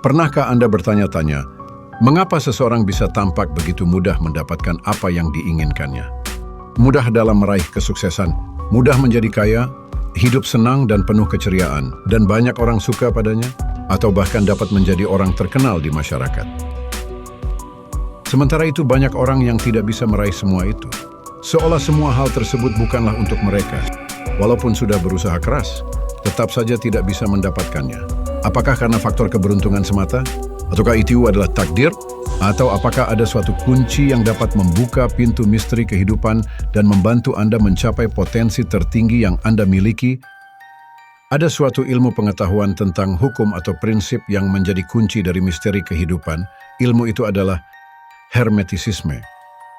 Pernahkah Anda bertanya-tanya, mengapa seseorang bisa tampak begitu mudah mendapatkan apa yang diinginkannya? Mudah dalam meraih kesuksesan, mudah menjadi kaya, hidup senang dan penuh keceriaan, dan banyak orang suka padanya, atau bahkan dapat menjadi orang terkenal di masyarakat. Sementara itu banyak orang yang tidak bisa meraih semua itu. Seolah semua hal tersebut bukanlah untuk mereka. Walaupun sudah berusaha keras, tetap saja tidak bisa mendapatkannya. Apakah karena faktor keberuntungan semata? Ataukah itu adalah takdir? Atau apakah ada suatu kunci yang dapat membuka pintu misteri kehidupan dan membantu Anda mencapai potensi tertinggi yang Anda miliki? Ada suatu ilmu pengetahuan tentang hukum atau prinsip yang menjadi kunci dari misteri kehidupan. Ilmu itu adalah Hermetisisme.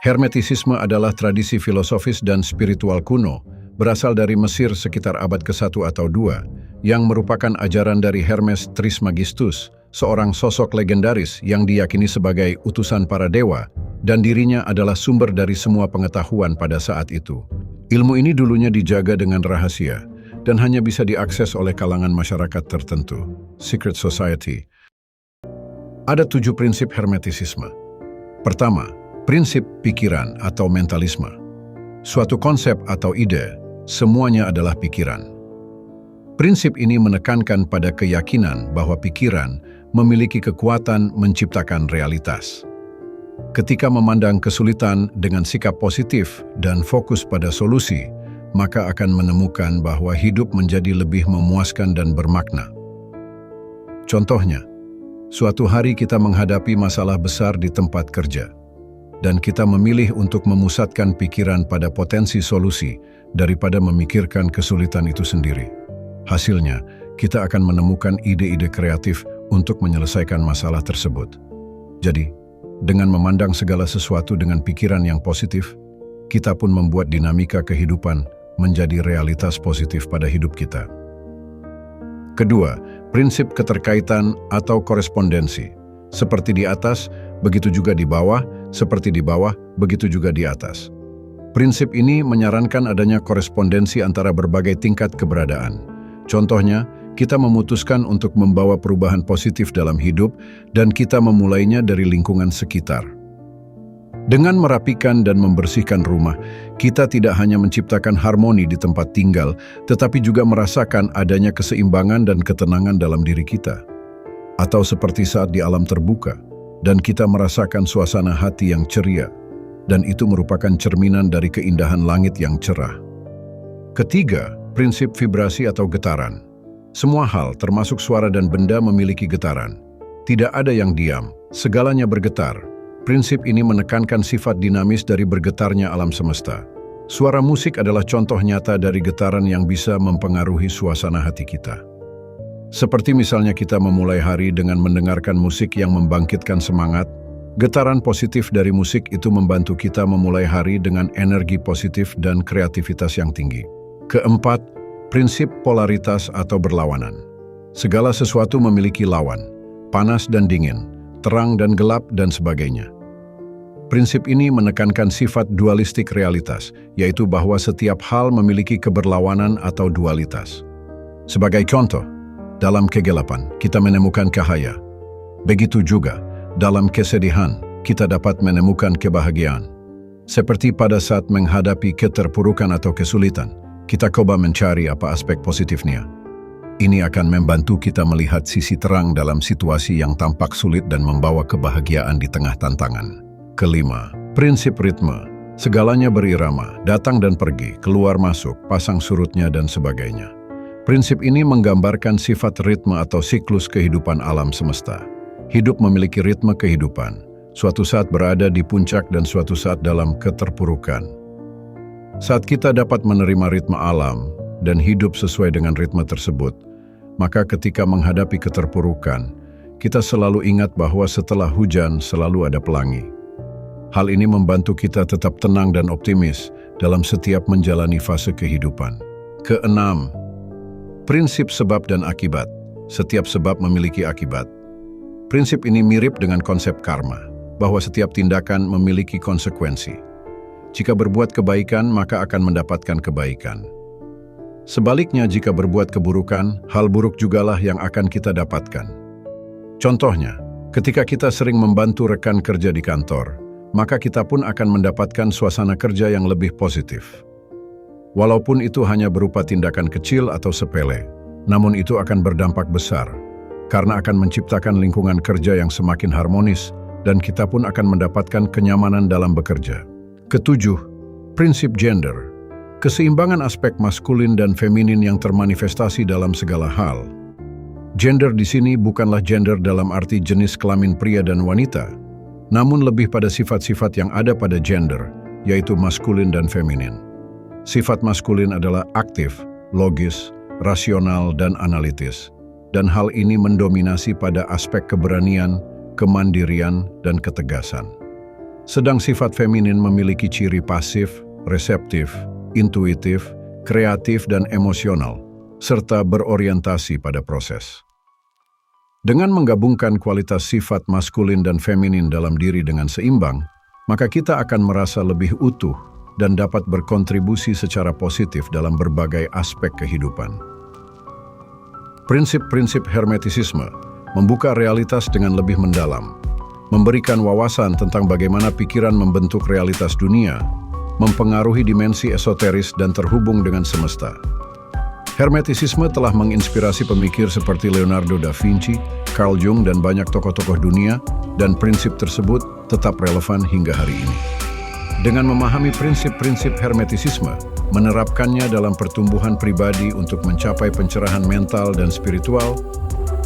Hermetisisme adalah tradisi filosofis dan spiritual kuno, berasal dari Mesir sekitar abad ke-1 atau 2, yang merupakan ajaran dari Hermes Trismegistus, seorang sosok legendaris yang diyakini sebagai utusan para dewa, dan dirinya adalah sumber dari semua pengetahuan pada saat itu. Ilmu ini dulunya dijaga dengan rahasia, dan hanya bisa diakses oleh kalangan masyarakat tertentu, secret society. Ada 7 prinsip hermetisisme. Pertama, prinsip pikiran atau mentalisme. Suatu konsep atau ide, semuanya adalah pikiran. Prinsip ini menekankan pada keyakinan bahwa pikiran memiliki kekuatan menciptakan realitas. Ketika memandang kesulitan dengan sikap positif dan fokus pada solusi, maka akan menemukan bahwa hidup menjadi lebih memuaskan dan bermakna. Contohnya, suatu hari kita menghadapi masalah besar di tempat kerja, dan kita memilih untuk memusatkan pikiran pada potensi solusi daripada memikirkan kesulitan itu sendiri. Hasilnya, kita akan menemukan ide-ide kreatif untuk menyelesaikan masalah tersebut. Jadi, dengan memandang segala sesuatu dengan pikiran yang positif, kita pun membuat dinamika kehidupan menjadi realitas positif pada hidup kita. Kedua, prinsip keterkaitan atau korespondensi. Seperti di atas, begitu juga di bawah, seperti di bawah, begitu juga di atas. Prinsip ini menyarankan adanya korespondensi antara berbagai tingkat keberadaan. Contohnya, kita memutuskan untuk membawa perubahan positif dalam hidup dan kita memulainya dari lingkungan sekitar. Dengan merapikan dan membersihkan rumah, kita tidak hanya menciptakan harmoni di tempat tinggal, tetapi juga merasakan adanya keseimbangan dan ketenangan dalam diri kita. Atau seperti saat di alam terbuka, dan kita merasakan suasana hati yang ceria, dan itu merupakan cerminan dari keindahan langit yang cerah. Ketiga, prinsip vibrasi atau getaran. Semua hal, termasuk suara dan benda, memiliki getaran. Tidak ada yang diam, segalanya bergetar. Prinsip ini menekankan sifat dinamis dari bergetarnya alam semesta. Suara musik adalah contoh nyata dari getaran yang bisa mempengaruhi suasana hati kita. Seperti misalnya kita memulai hari dengan mendengarkan musik yang membangkitkan semangat, getaran positif dari musik itu membantu kita memulai hari dengan energi positif dan kreativitas yang tinggi. Keempat, prinsip polaritas atau berlawanan. Segala sesuatu memiliki lawan, panas dan dingin, terang dan gelap, dan sebagainya. Prinsip ini menekankan sifat dualistik realitas, yaitu bahwa setiap hal memiliki keberlawanan atau dualitas. Sebagai contoh, dalam kegelapan kita menemukan cahaya. Begitu juga, dalam kesedihan kita dapat menemukan kebahagiaan. Seperti pada saat menghadapi keterpurukan atau kesulitan, kita coba mencari apa aspek positifnya. Ini akan membantu kita melihat sisi terang dalam situasi yang tampak sulit dan membawa kebahagiaan di tengah tantangan. Kelima, prinsip ritme. Segalanya berirama, datang dan pergi, keluar masuk, pasang surutnya, dan sebagainya. Prinsip ini menggambarkan sifat ritme atau siklus kehidupan alam semesta. Hidup memiliki ritme kehidupan, suatu saat berada di puncak dan suatu saat dalam keterpurukan. Saat kita dapat menerima ritme alam dan hidup sesuai dengan ritme tersebut, maka ketika menghadapi keterpurukan, kita selalu ingat bahwa setelah hujan selalu ada pelangi. Hal ini membantu kita tetap tenang dan optimis dalam setiap menjalani fase kehidupan. Keenam, prinsip sebab dan akibat. Setiap sebab memiliki akibat. Prinsip ini mirip dengan konsep karma, bahwa setiap tindakan memiliki konsekuensi. Jika berbuat kebaikan, maka akan mendapatkan kebaikan. Sebaliknya, jika berbuat keburukan, hal buruk jugalah yang akan kita dapatkan. Contohnya, ketika kita sering membantu rekan kerja di kantor, maka kita pun akan mendapatkan suasana kerja yang lebih positif. Walaupun itu hanya berupa tindakan kecil atau sepele, namun itu akan berdampak besar, karena akan menciptakan lingkungan kerja yang semakin harmonis, dan kita pun akan mendapatkan kenyamanan dalam bekerja. Ketujuh, prinsip gender. Keseimbangan aspek maskulin dan feminin yang termanifestasi dalam segala hal. Gender di sini bukanlah gender dalam arti jenis kelamin pria dan wanita, namun lebih pada sifat-sifat yang ada pada gender, yaitu maskulin dan feminin. Sifat maskulin adalah aktif, logis, rasional, dan analitis. Dan hal ini mendominasi pada aspek keberanian, kemandirian, dan ketegasan. Sedang sifat feminin memiliki ciri pasif, reseptif, intuitif, kreatif, dan emosional, serta berorientasi pada proses. Dengan menggabungkan kualitas sifat maskulin dan feminin dalam diri dengan seimbang, maka kita akan merasa lebih utuh dan dapat berkontribusi secara positif dalam berbagai aspek kehidupan. Prinsip-prinsip hermetisisme membuka realitas dengan lebih mendalam, memberikan wawasan tentang bagaimana pikiran membentuk realitas dunia, mempengaruhi dimensi esoteris dan terhubung dengan semesta. Hermetisisme telah menginspirasi pemikir seperti Leonardo da Vinci, Carl Jung, dan banyak tokoh-tokoh dunia, dan prinsip tersebut tetap relevan hingga hari ini. Dengan memahami prinsip-prinsip hermetisisme, menerapkannya dalam pertumbuhan pribadi untuk mencapai pencerahan mental dan spiritual,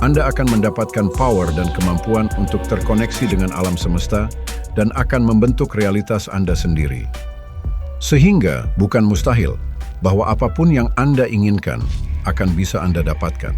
Anda akan mendapatkan power dan kemampuan untuk terkoneksi dengan alam semesta dan akan membentuk realitas Anda sendiri. Sehingga bukan mustahil bahwa apapun yang Anda inginkan akan bisa Anda dapatkan.